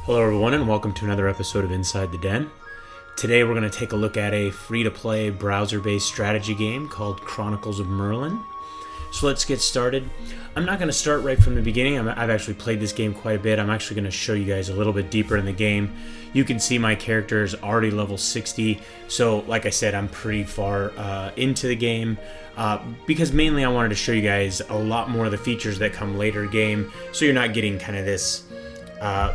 Hello everyone and welcome to another episode of Inside the Den. Today we're going to take a look at a free-to-play browser-based strategy game called Chronicles of Merlin. So let's get started. I'm not going to start right from the beginning. I've actually played this game quite a bit. I'm actually going to show you guys a little bit deeper in the game. You can see my character is already level 60. So like I said, I'm pretty far into the game because mainly I wanted to show you guys a lot more of the features that come later in the game. So you're not getting kind of this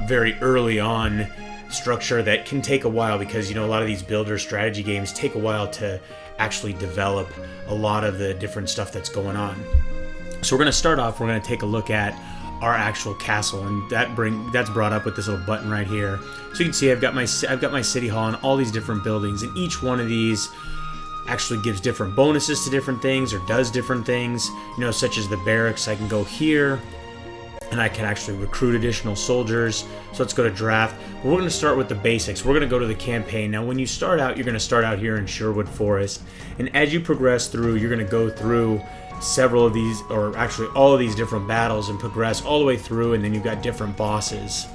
very early on structure that can take a while, because a lot of these builder strategy games take a while to actually develop a lot of the different stuff that's going on. So we're going to start off, we're going to take a look at our actual castle, and that's brought up with this little button right here. So you can see I've got my city hall and all these different buildings, and each one of these actually gives different bonuses to different things or does different things, such as the barracks. I can go here and I can actually recruit additional soldiers. So let's go to draft. We're going to start with the basics. We're going to go to the campaign. Now when you start out, you're going to start out here in Sherwood Forest, and as you progress through, you're going to go through several of these, or actually all of these different battles, and progress all the way through, and then you've got different bosses.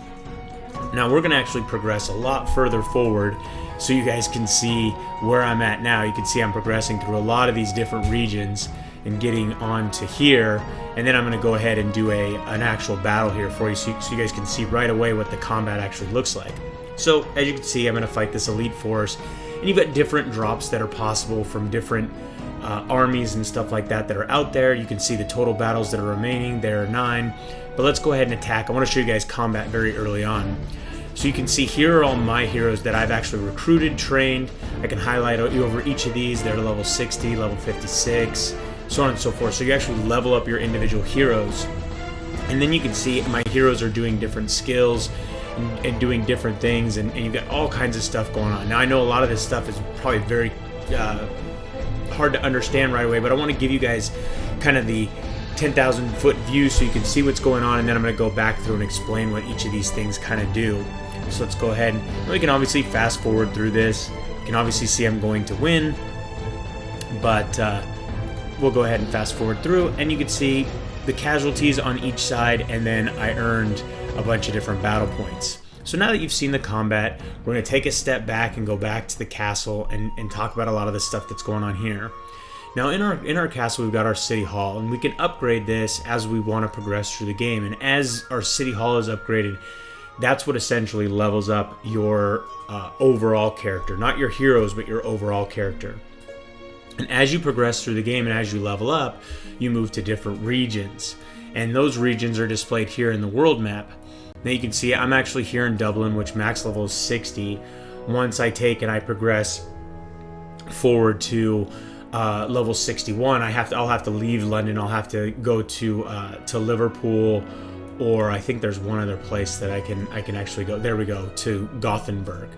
Now we're going to actually progress a lot further forward so you guys can see where I'm at now. You can see I'm progressing through a lot of these different regions and getting on to here, and then I'm going to go ahead and do an actual battle here for you so you guys can see right away what the combat actually looks like. So as you can see, I'm going to fight this elite force, and you've got different drops that are possible from different armies and stuff like that are out there. You can see the total battles that are remaining. There are 9, but let's go ahead and attack. I want to show you guys combat very early on. So you can see here are all my heroes that I've actually recruited, trained. I can highlight over each of these. They're level 60, level 56, so on and so forth. So you actually level up your individual heroes, and then you can see my heroes are doing different skills and doing different things, and you've got all kinds of stuff going on. Now I know a lot of this stuff is probably very hard to understand right away, but I want to give you guys kind of the 10,000 foot view so you can see what's going on, and then I'm going to go back through and explain what each of these things kind of do. So let's go ahead, and we can obviously fast forward through this. You can obviously see I'm going to win, but we'll go ahead and fast forward through, and you can see the casualties on each side, and then I earned a bunch of different battle points. So now that you've seen the combat, we're going to take a step back and go back to the castle and talk about a lot of the stuff that's going on here. Now in our castle, we've got our city hall, and we can upgrade this as we want to progress through the game. And as our city hall is upgraded, that's what essentially levels up your overall character. Not your heroes, but your overall character. And as you progress through the game and as you level up, you move to different regions. And those regions are displayed here in the world map. Now you can see I'm actually here in Dublin, which max level is 60. Once I take and I progress forward to level 61, I'll have to leave London. I'll have to go to Liverpool, or I think there's one other place that I can actually go. There we go, to Gothenburg.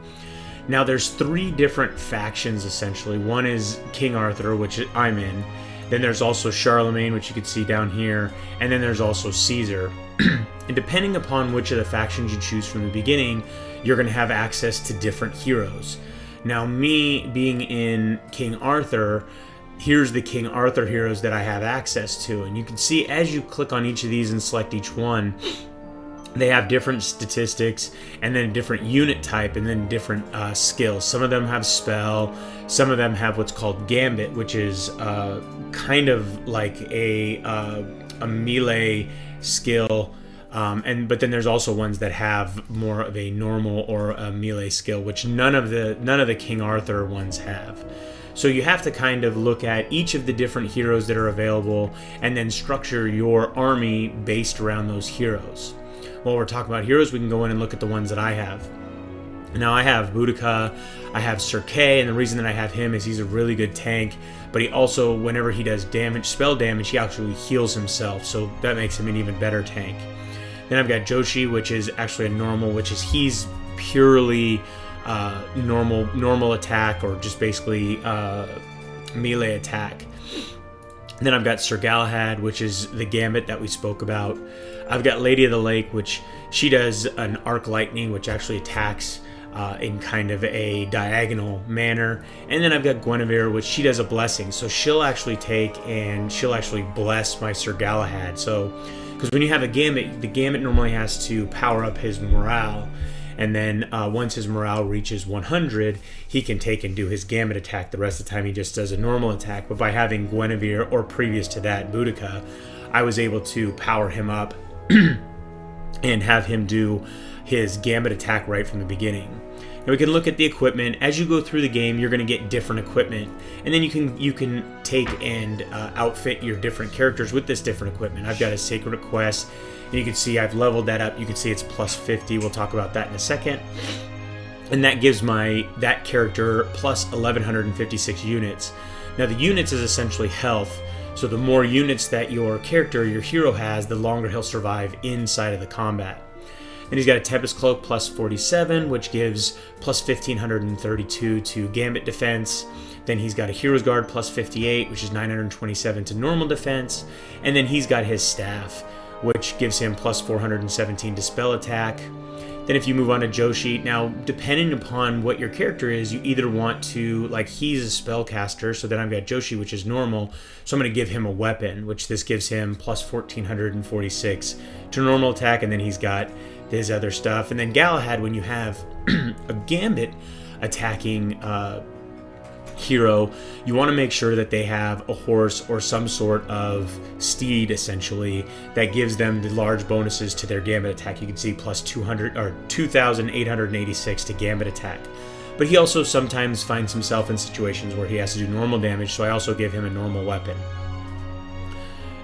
Now there's 3 different factions essentially. One is King Arthur, which I'm in. Then there's also Charlemagne, which you can see down here, and then there's also Caesar. And depending upon which of the factions you choose from the beginning, you're going to have access to different heroes. Now me being in King Arthur, here's the King Arthur heroes that I have access to, and you can see as you click on each of these and select each one, they have different statistics, and then a different unit type, and then different skills. Some of them have spell, some of them have what's called gambit, which is kind of like a melee skill, but then there's also ones that have more of a normal or a melee skill, which none of the King Arthur ones have. So you have to kind of look at each of the different heroes that are available, and then structure your army based around those heroes. While we're talking about heroes, we can go in and look at the ones that I have. Now I have Boudica, I have Sir Kay, and the reason that I have him is he's a really good tank, but he also, whenever he does damage, spell damage, he actually heals himself, so that makes him an even better tank. Then I've got Joshi, which is actually a normal, he's purely normal attack, or just basically melee attack. Then I've got Sir Galahad, which is the gambit that we spoke about. I've got Lady of the Lake, which she does an arc lightning, which actually attacks in kind of a diagonal manner. And then I've got Guinevere, which she does a blessing. So she'll actually take and she'll actually bless my Sir Galahad. So, because when you have a gambit, the gambit normally has to power up his morale. And then once his morale reaches 100, he can take and do his Gambit attack. The rest of the time he just does a normal attack. But by having Guinevere, or previous to that, Boudica, I was able to power him up and have him do his Gambit attack right from the beginning. Now we can look at the equipment. As you go through the game, you're going to get different equipment, and then you can take and outfit your different characters with this different equipment. I've got a Sacred Request, and you can see I've leveled that up. You can see it's plus 50. We'll talk about that in a second. And that gives that character plus 1156 units. Now the units is essentially health. So the more units that your hero has, the longer he'll survive inside of the combat. Then he's got a Tempest Cloak plus 47, which gives plus 1532 to Gambit defense. Then he's got a Hero's Guard plus 58, which is 927 to normal defense. And then he's got his Staff, which gives him plus 417 to spell attack. Then if you move on to Joshi, now depending upon what your character is, you either want to, like he's a spellcaster, so then I've got Joshi, which is normal, so I'm going to give him a weapon, which this gives him plus 1446 to normal attack, and then he's got his other stuff. And then Galahad, when you have a Gambit attacking hero, you want to make sure that they have a horse or some sort of steed, essentially, that gives them the large bonuses to their Gambit attack. You can see plus 200 or 2,886 to Gambit attack. But he also sometimes finds himself in situations where he has to do normal damage, so I also give him a normal weapon.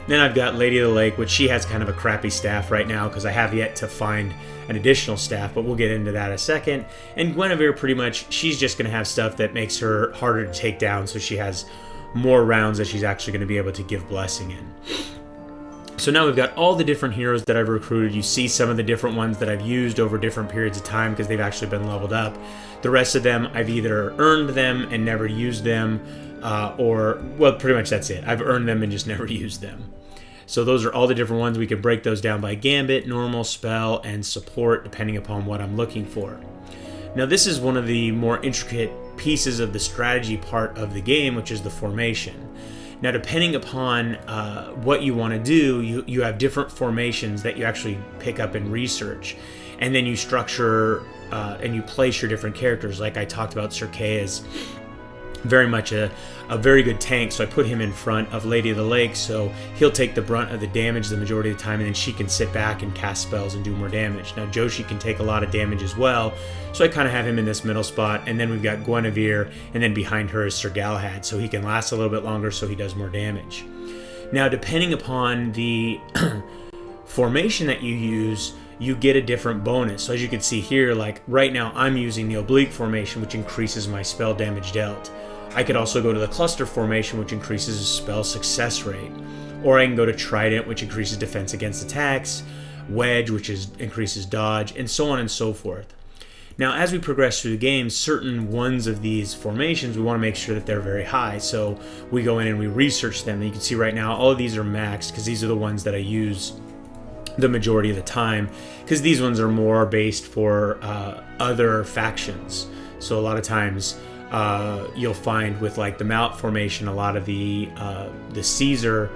Then I've got Lady of the Lake, which she has kind of a crappy staff right now because I have yet to find an additional staff, but we'll get into that in a second. And Guinevere, pretty much, she's just going to have stuff that makes her harder to take down, so she has more rounds that she's actually going to be able to give Blessing in. So now we've got all the different heroes that I've recruited. You see some of the different ones that I've used over different periods of time because they've actually been leveled up. The rest of them, I've either earned them and never used them, or, well, pretty much that's it. I've earned them and just never used them. So those are all the different ones. We can break those down by Gambit, normal, spell, and support, depending upon what I'm looking for. Now this is one of the more intricate pieces of the strategy part of the game, which is the formation. Now depending upon what you want to do, you have different formations that you actually pick up and research. And then you structure and you place your different characters. Like I talked about, Sir Kay is very much a very good tank, so I put him in front of Lady of the Lake, so he'll take the brunt of the damage the majority of the time, and then she can sit back and cast spells and do more damage. Now Joshi can take a lot of damage as well, so I kind of have him in this middle spot, and then we've got Guinevere, and then behind her is Sir Galahad, so he can last a little bit longer, so he does more damage. Now depending upon the formation that you use, you get a different bonus. So as you can see here, like right now I'm using the oblique formation, which increases my spell damage dealt. I could also go to the cluster formation, which increases spell success rate. Or I can go to Trident, which increases defense against attacks, Wedge, which increases dodge, and so on and so forth. Now, as we progress through the game, certain ones of these formations, we want to make sure that they're very high. So we go in and we research them. And you can see right now, all of these are maxed because these are the ones that I use the majority of the time, because these ones are more based for other factions. So a lot of times you'll find with like the Mount formation, a lot of the Caesar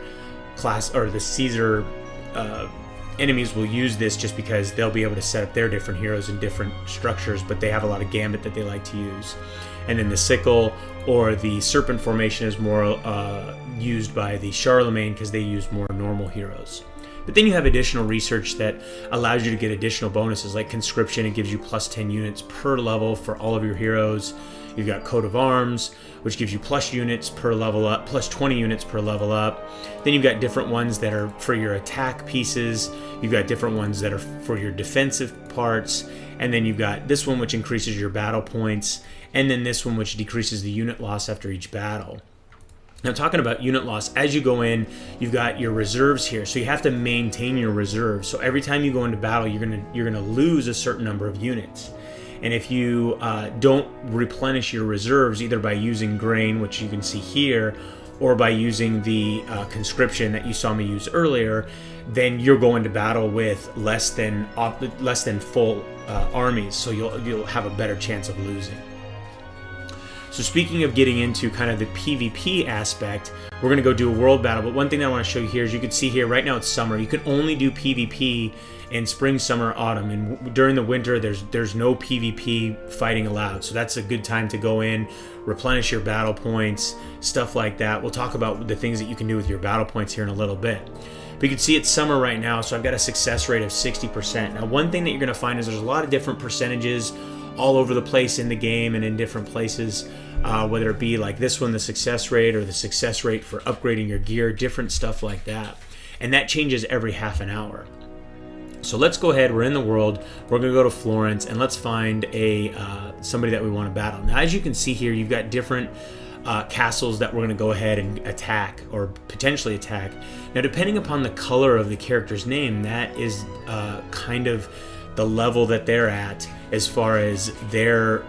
class or the Caesar enemies will use this just because they'll be able to set up their different heroes in different structures, but they have a lot of Gambit that they like to use. And then the Sickle or the Serpent formation is more used by the Charlemagne because they use more normal heroes. But then you have additional research that allows you to get additional bonuses, like Conscription. It gives you plus 10 units per level for all of your heroes. You've got Coat of Arms, which gives you plus units per level up, plus 20 units per level up. Then you've got different ones that are for your attack pieces. You've got different ones that are for your defensive parts. And then you've got this one, which increases your battle points. And then this one, which decreases the unit loss after each battle. Now, talking about unit loss, as you go in, you've got your reserves here, so you have to maintain your reserves. So every time you go into battle, you're gonna lose a certain number of units. And if you don't replenish your reserves, either by using grain, which you can see here, or by using the conscription that you saw me use earlier, then you're going to battle with less than full armies, so you'll have a better chance of losing. So speaking of getting into kind of the PvP aspect, we're going to go do a world battle. But one thing that I want to show you here is you can see here right now it's summer. You can only do PvP in spring, summer, autumn, and during the winter there's no PvP fighting allowed. So that's a good time to go in, replenish your battle points, stuff like that. We'll talk about the things that you can do with your battle points here in a little bit. But you can see it's summer right now, so I've got a success rate of 60%. Now, one thing that you're going to find is there's a lot of different percentages all over the place in the game and in different places, whether it be like this one, the success rate, or the success rate for upgrading your gear, different stuff like that. And that changes every half an hour. So let's go ahead, we're in the world, we're going to go to Florence, and let's find somebody that we want to battle. Now, as you can see here, you've got different castles that we're going to go ahead and attack, or potentially attack. Now, depending upon the color of the character's name, that is kind of the level that they're at as far as their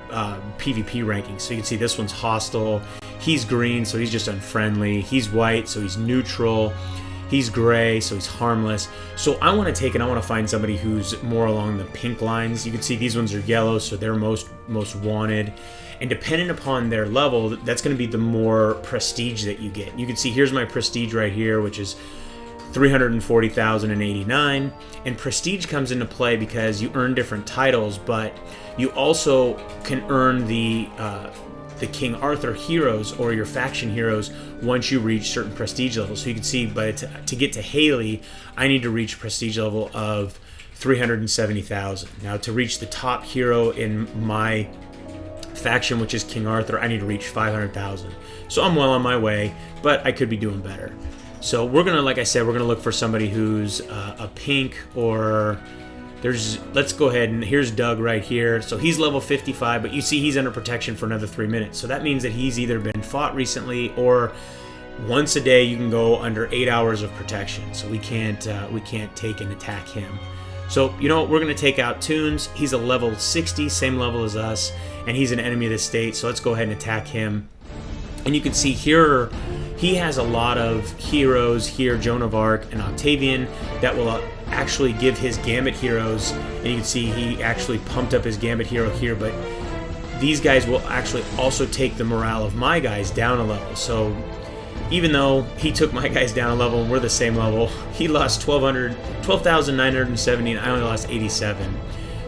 PvP ranking. So you can see this one's hostile, he's green, so he's just unfriendly, he's white, so he's neutral, he's gray, so he's harmless. So I want to find somebody who's more along the pink lines. You can see these ones are yellow, so they're most wanted. And depending upon their level, that's going to be the more prestige that you get. You can see here's my prestige right here, which is 340,089. And prestige comes into play because you earn different titles, but you also can earn the King Arthur heroes or your faction heroes once you reach certain prestige levels. So you can see, but to get to Haley, I need to reach prestige level of 370,000. Now, to reach the top hero in my faction, which is King Arthur, I need to reach 500,000. So I'm well on my way, but I could be doing better. So we're gonna, like I said, we're gonna look for somebody who's a pink, or let's go ahead, and here's Doug right here. So he's level 55, but you see he's under protection for another 3 minutes. So that means that he's either been fought recently, or once a day you can go under 8 hours of protection. So we can't take and attack him. So you know what, we're gonna take out Toons. He's a level 60, same level as us, and he's an enemy of the state. So let's go ahead and attack him. And you can see here, he has a lot of heroes here, Joan of Arc and Octavian, that will actually give his Gambit heroes, and you can see he actually pumped up his Gambit hero here, but these guys will actually also take the morale of my guys down a level. So even though he took my guys down a level and we're the same level, he lost 12,970 and I only lost 87.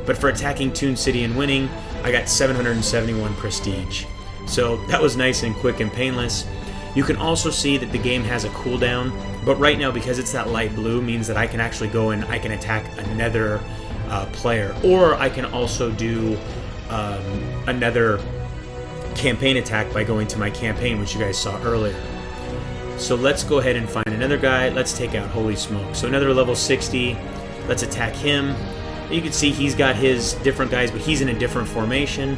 But for attacking Toon City and winning, I got 771 prestige. So that was nice and quick and painless. You can also see that the game has a cooldown, but right now, because it's that light blue, means that I can actually go and I can attack another player, or I can also do another campaign attack by going to my campaign, which you guys saw earlier. So let's go ahead and find another guy. Let's take out Holy Smoke. So another level 60. Let's attack him. You can see he's got his different guys, but he's in a different formation.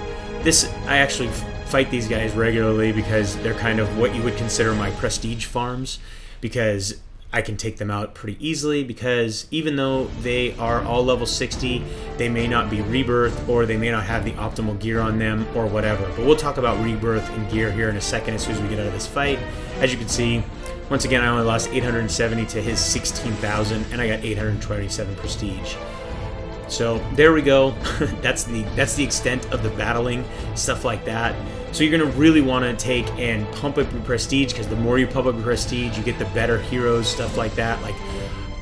I actually fight these guys regularly because they're kind of what you would consider my prestige farms, because I can take them out pretty easily, because even though they are all level 60, they may not be Rebirth, or they may not have the optimal gear on them, or whatever. But we'll talk about Rebirth and gear here in a second as soon as we get out of this fight. As you can see, once again, I only lost 870 to his 16,000, and I got 827 prestige. So there we go. that's the extent of the battling, stuff like that. So you're going to really want to take and pump up your prestige, because the more you pump up your prestige, you get the better heroes, stuff like that. Like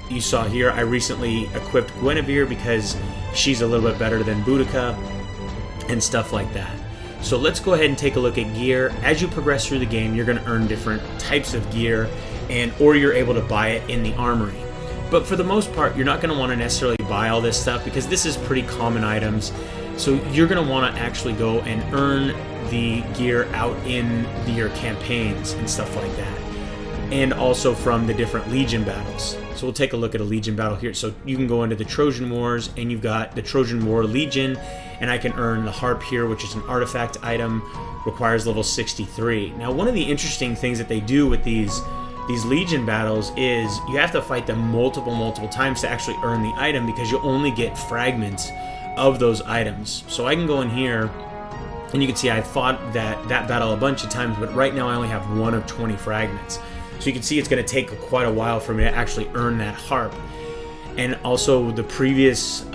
you saw here, I recently equipped Guinevere because she's a little bit better than Boudica and stuff like that. So let's go ahead and take a look at gear. As you progress through the game, you're going to earn different types of gear, or you're able to buy it in the armory. But for the most part, you're not going to want to necessarily buy all this stuff, because this is pretty common items. So you're going to want to actually go and earn the gear out in your campaigns and stuff like that, and also from the different Legion battles. So we'll take a look at a Legion battle here. So you can go into the Trojan Wars, and you've got the Trojan War Legion, and I can earn the Harp here, which is an artifact item, requires level 63. Now, one of the interesting things that they do with these Legion battles is you have to fight them multiple times to actually earn the item, because you only get fragments of those items. So I can go in here, and you can see I fought that battle a bunch of times, but right now I only have 1 of 20 fragments. So you can see it's going to take quite a while for me to actually earn that harp. And also the previous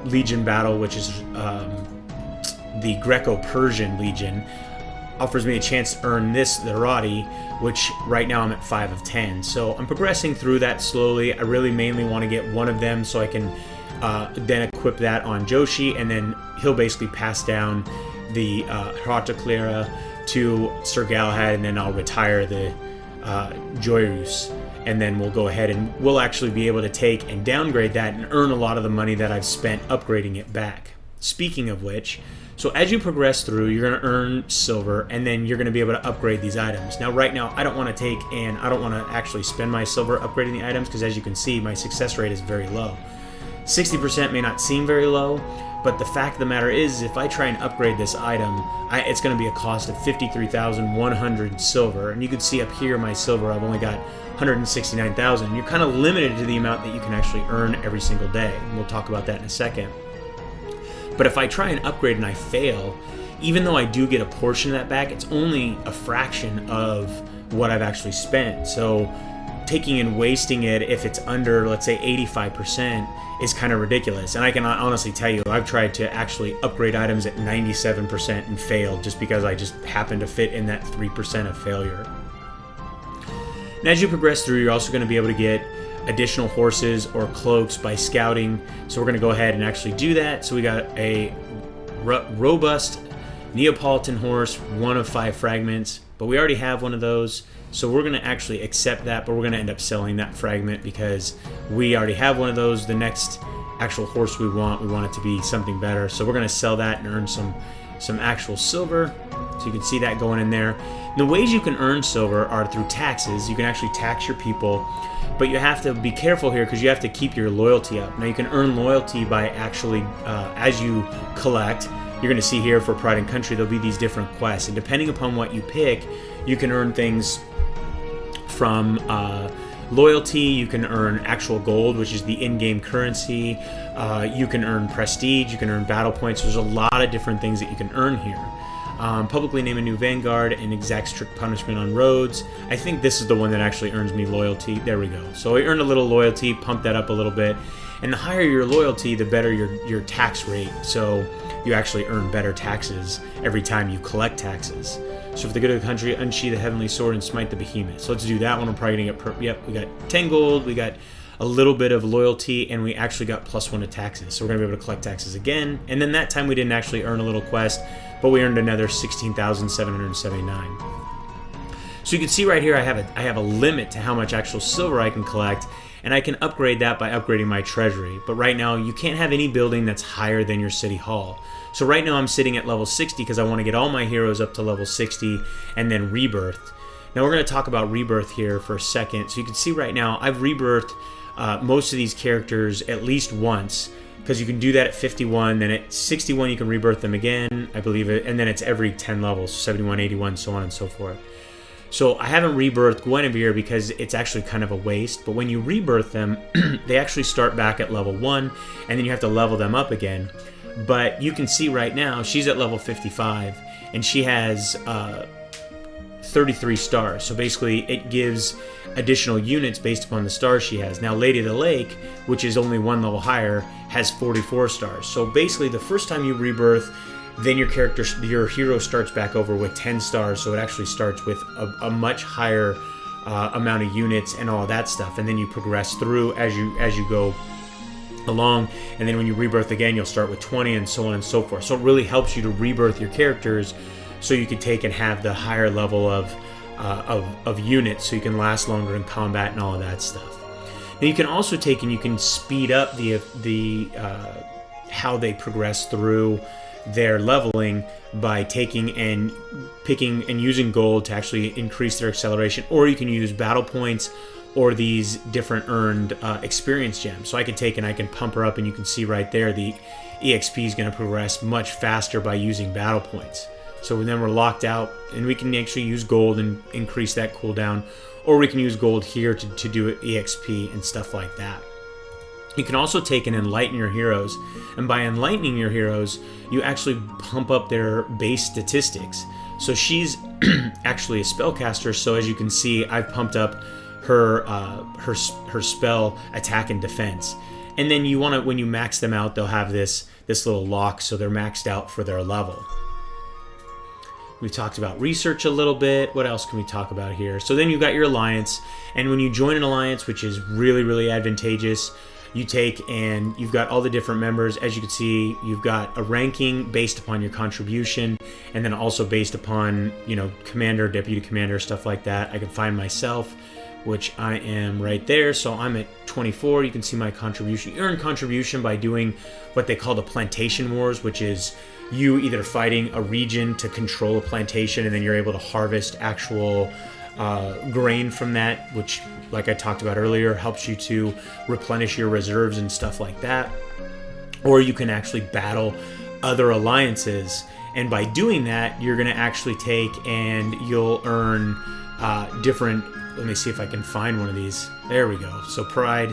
Legion battle, which is the Greco-Persian Legion, offers me a chance to earn this, the Rati, which right now I'm at 5 of 10. So I'm progressing through that slowly. I really mainly want to get one of them so I can then equip that on Joshi, and then he'll basically pass down the Hrataclera to Sir Galahad, and then I'll retire the Joyrus, and then we'll go ahead and we'll actually be able to take and downgrade that and earn a lot of the money that I've spent upgrading it back. Speaking of which, so as you progress through, you're going to earn silver, and then you're going to be able to upgrade these items. Now right now I don't want to actually spend my silver upgrading the items, because as you can see, my success rate is very low. 60% may not seem very low, but the fact of the matter is, if I try and upgrade this item, it's going to be a cost of 53,100 silver. And you can see up here my silver, I've only got 169,000. You're kind of limited to the amount that you can actually earn every single day. And we'll talk about that in a second. But if I try and upgrade and I fail, even though I do get a portion of that back, it's only a fraction of what I've actually spent. So taking and wasting it, if it's under, let's say, 85%, is kind of ridiculous. And I can honestly tell you, I've tried to actually upgrade items at 97% and failed, just because I just happen to fit in that 3% of failure. And as you progress through, you're also going to be able to get additional horses or cloaks by scouting. So we're going to go ahead and actually do that. So we got a robust Neapolitan horse, 1 of 5 fragments, but we already have one of those. So we're going to actually accept that, but we're going to end up selling that fragment because we already have one of those. The next actual horse we want it to be something better. So we're going to sell that and earn some actual silver. So you can see that going in there. And the ways you can earn silver are through taxes. You can actually tax your people, but you have to be careful here because you have to keep your loyalty up. Now you can earn loyalty by actually, as you collect, you're going to see here for Pride and Country, there'll be these different quests. And depending upon what you pick, you can earn things from loyalty, you can earn actual gold, which is the in-game currency, you can earn prestige, you can earn battle points. There's a lot of different things that you can earn here. Publicly name a new vanguard and exact strict punishment on roads. I think this is the one that actually earns me loyalty. There we go. So I earned a little loyalty, pump that up a little bit, and the higher your loyalty, the better your tax rate. So you actually earn better taxes every time you collect taxes. So for the good of the country, unsheath the heavenly sword and smite the behemoth. So let's do that one. We're probably gonna get, yep, we got 10 gold, we got a little bit of loyalty, and we actually got +1 to taxes. So we're gonna be able to collect taxes again. And then that time we didn't actually earn a little quest, but we earned another 16,779. So you can see right here, I have a limit to how much actual silver I can collect, and I can upgrade that by upgrading my treasury. But right now, you can't have any building that's higher than your city hall. So right now I'm sitting at level 60 because I want to get all my heroes up to level 60 and then Rebirth. Now we're going to talk about Rebirth here for a second. So you can see right now I've rebirthed most of these characters at least once, because you can do that at 51, then at 61 you can rebirth them again, I believe it, and then it's every 10 levels, 71, 81, so on and so forth. So I haven't rebirthed Guinevere because it's actually kind of a waste, but when you rebirth them, they actually start back at level 1, and then you have to level them up again. But you can see right now, she's at level 55, and she has 33 stars. So basically, it gives additional units based upon the stars she has. Now, Lady of the Lake, which is only 1 level higher, has 44 stars. So basically, the first time you rebirth, then your hero starts back over with 10 stars. So it actually starts with a much higher amount of units and all that stuff. And then you progress through as you go along, and then when you rebirth again, you'll start with 20 and so on and so forth. So it really helps you to rebirth your characters so you can take and have the higher level of units so you can last longer in combat and all of that stuff. Now you can also take and you can speed up the how they progress through their leveling by taking and picking and using gold to actually increase their acceleration, or you can use battle points or these different earned experience gems. So I can take and I can pump her up, and you can see right there the EXP is going to progress much faster by using battle points. So then we're locked out, and we can actually use gold and increase that cooldown, or we can use gold here to do EXP and stuff like that. You can also take and enlighten your heroes, and by enlightening your heroes, you actually pump up their base statistics. So she's actually a spellcaster, so as you can see, I've pumped up her spell attack and defense. And then you want to, when you max them out, they'll have this little lock, so they're maxed out for their level. We've talked about research a little bit. What else can we talk about here? So then you've got your alliance, and when you join an alliance, which is really, really advantageous, you take and you've got all the different members. As you can see, you've got a ranking based upon your contribution, and then also based upon, you know, commander, deputy commander, stuff like that. I can find myself, which I am right there. So I'm at 24. You can see my contribution. You earn contribution by doing what they call the Plantation Wars, which is you either fighting a region to control a plantation, and then you're able to harvest actual grain from that, which, like I talked about earlier, helps you to replenish your reserves and stuff like that. Or you can actually battle other alliances, and by doing that, you're going to actually take and you'll earn different. Let me see if I can find one of these. There we go. So Pride,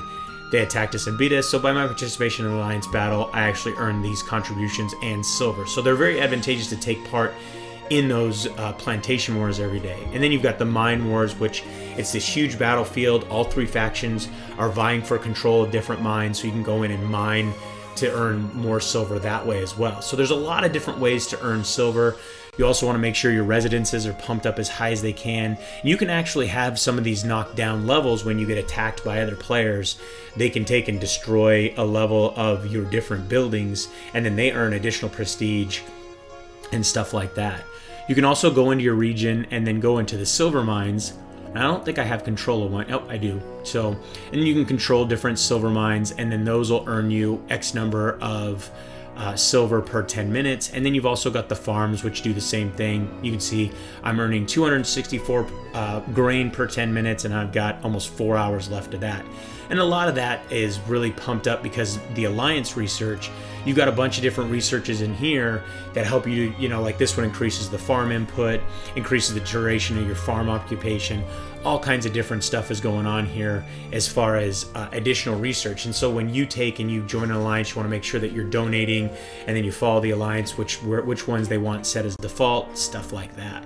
they attacked us and beat us. So by my participation in the alliance battle, I actually earned these contributions and silver. So they're very advantageous to take part in those plantation wars every day. And then you've got the mine wars, which it's this huge battlefield. All three factions are vying for control of different mines, so you can go in and mine to earn more silver that way as well. So there's a lot of different ways to earn silver. You also want to make sure your residences are pumped up as high as they can. You can actually have some of these knocked down levels when you get attacked by other players. They can take and destroy a level of your different buildings, and then they earn additional prestige and stuff like that. You can also go into your region and then go into the silver mines. I don't think I have control of one. Oh, I do. So, and you can control different silver mines, and then those will earn you X number of silver per 10 minutes. And then you've also got the farms, which do the same thing. You can see I'm earning 264 grain per 10 minutes, and I've got almost 4 hours left of that. And a lot of that is really pumped up because the alliance research, you've got a bunch of different researches in here that help you to, you know, like this one increases the farm input, increases the duration of your farm occupation. All kinds of different stuff is going on here as far as additional research. And so when you take and you join an alliance, you want to make sure that you're donating, and then you follow the alliance, which ones they want set as default, stuff like that.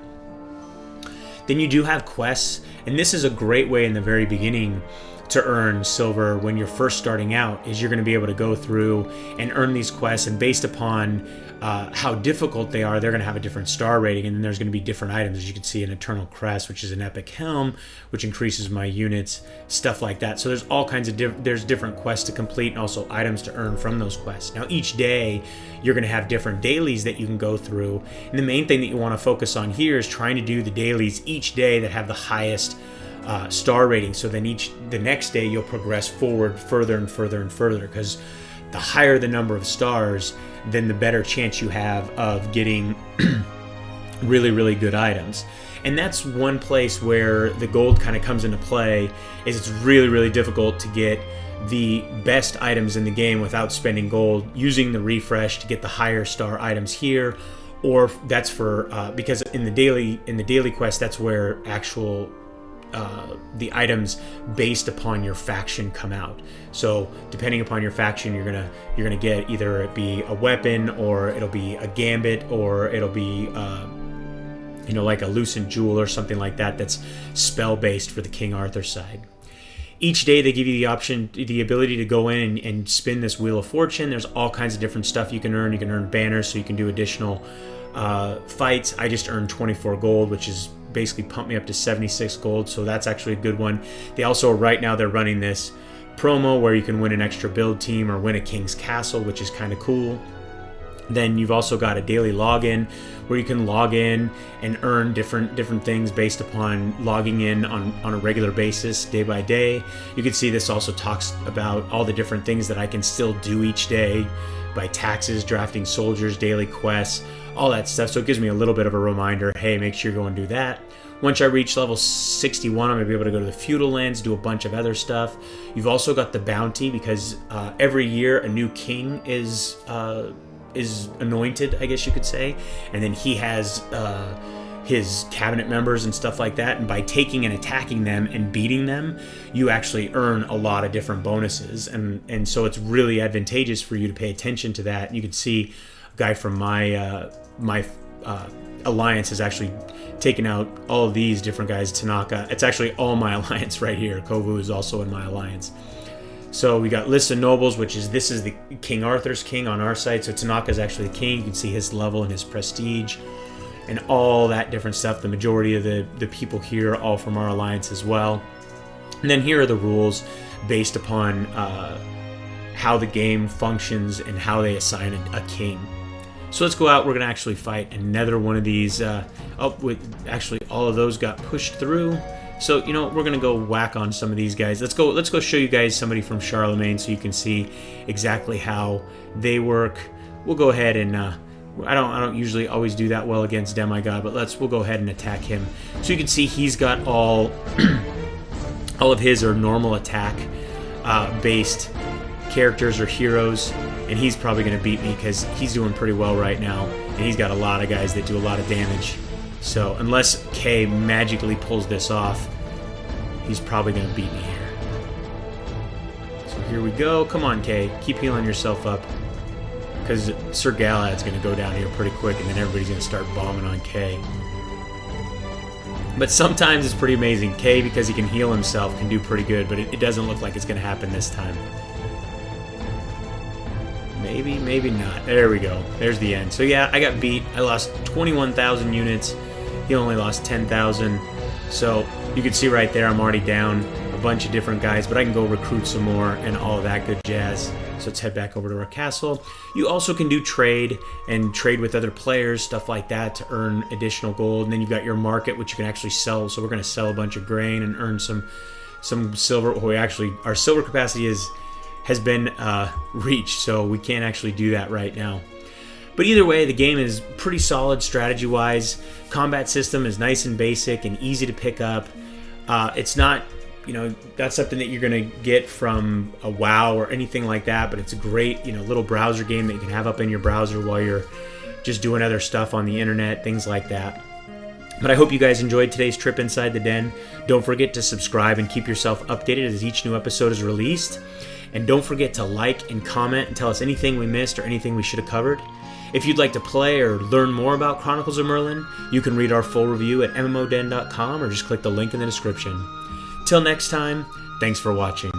Then you do have quests, and this is a great way in the very beginning to earn silver when you're first starting out, is you're going to be able to go through and earn these quests, and based upon how difficult they are, they're going to have a different star rating, and then there's going to be different items. As you can see, an Eternal Crest, which is an epic helm, which increases my units, stuff like that. So there's all kinds of there's different quests to complete, and also items to earn from those quests. Now each day you're going to have different dailies that you can go through, and the main thing that you want to focus on here is trying to do the dailies each day that have the highest star rating. So then the next day you'll progress forward further and further and further, because the higher the number of stars, then the better chance you have of getting really, really good items. And that's one place where the gold kind of comes into play, is it's really, really difficult to get the best items in the game without spending gold, using the refresh to get the higher star items here, or that's for because in the daily quest, that's where actual the items based upon your faction come out. So depending upon your faction, you're gonna get either it be a weapon, or it'll be a gambit, or it'll be like a lucent jewel or something like that, that's spell based for the King Arthur side. Each day they give you the ability to go in and spin this Wheel of Fortune. There's all kinds of different stuff you can earn. You can earn banners, so you can do additional fights. I just earned 24 gold, which is basically pumped me up to 76 gold, so that's actually a good one. They also, right now, they're running this promo where you can win an extra build team or win a King's Castle, which is kind of cool. Then you've also got a daily login where you can log in and earn different things based upon logging in on a regular basis, day by day. You can see this also talks about all the different things that I can still do each day, by taxes, drafting soldiers, daily quests, all that stuff. So it gives me a little bit of a reminder, hey, make sure you go and do that. Once I reach level 61, I'm going to be able to go to the feudal lands, do a bunch of other stuff. You've also got the bounty, because every year a new king is anointed, I guess you could say, and then he has his cabinet members and stuff like that, and by taking and attacking them and beating them, you actually earn a lot of different bonuses, and so it's really advantageous for you to pay attention to that. You can see a guy from my alliance has actually taken out all of these different guys. Tanaka, it's actually all my alliance right here. Kovu is also in my alliance. So we got list of nobles, this is the King Arthur's king on our side. So Tanaka is actually the king. You can see his level and his prestige. and all that different stuff. The majority of the people here are all from our alliance as well. And then here are the rules based upon how the game functions and how they assign a king. So let's go out. We're going to actually fight another one of these. Actually, all of those got pushed through. So, you know, we're going to go whack on some of these guys. Let's go show you guys somebody from Charlemagne so you can see exactly how they work. We'll go ahead and I don't usually always do that well against Demigod, but we'll go ahead and attack him. So you can see he's got all of his are normal attack based characters or heroes, and he's probably going to beat me because he's doing pretty well right now, and he's got a lot of guys that do a lot of damage. So unless K magically pulls this off, he's probably going to beat me here. So here we go. Come on, K. Keep healing yourself up, because Sir Galad's going to go down here pretty quick, and then everybody's going to start bombing on K. But sometimes it's pretty amazing. K, because he can heal himself, can do pretty good, but it doesn't look like it's going to happen this time. Maybe, maybe not. There we go. There's the end. So yeah, I got beat. I lost 21,000 units. He only lost 10,000. So you can see right there I'm already down a bunch of different guys, but I can go recruit some more and all of that good jazz. So let's head back over to our castle. You also can do trade and trade with other players, stuff like that, to earn additional gold. And then you've got your market, which you can actually sell. So we're going to sell a bunch of grain and earn some silver. Well, actually, our silver capacity has been reached, so we can't actually do that right now. But either way, the game is pretty solid strategy-wise. Combat system is nice and basic and easy to pick up. It's not, that's something that you're going to get from a WoW or anything like that, but it's a great, little browser game that you can have up in your browser while you're just doing other stuff on the internet, things like that. But I hope you guys enjoyed today's trip inside the den. Don't forget to subscribe and keep yourself updated as each new episode is released. And don't forget to like and comment and tell us anything we missed or anything we should have covered. If you'd like to play or learn more about Chronicles of Merlin, you can read our full review at MMODen.com or just click the link in the description. Till next time, thanks for watching.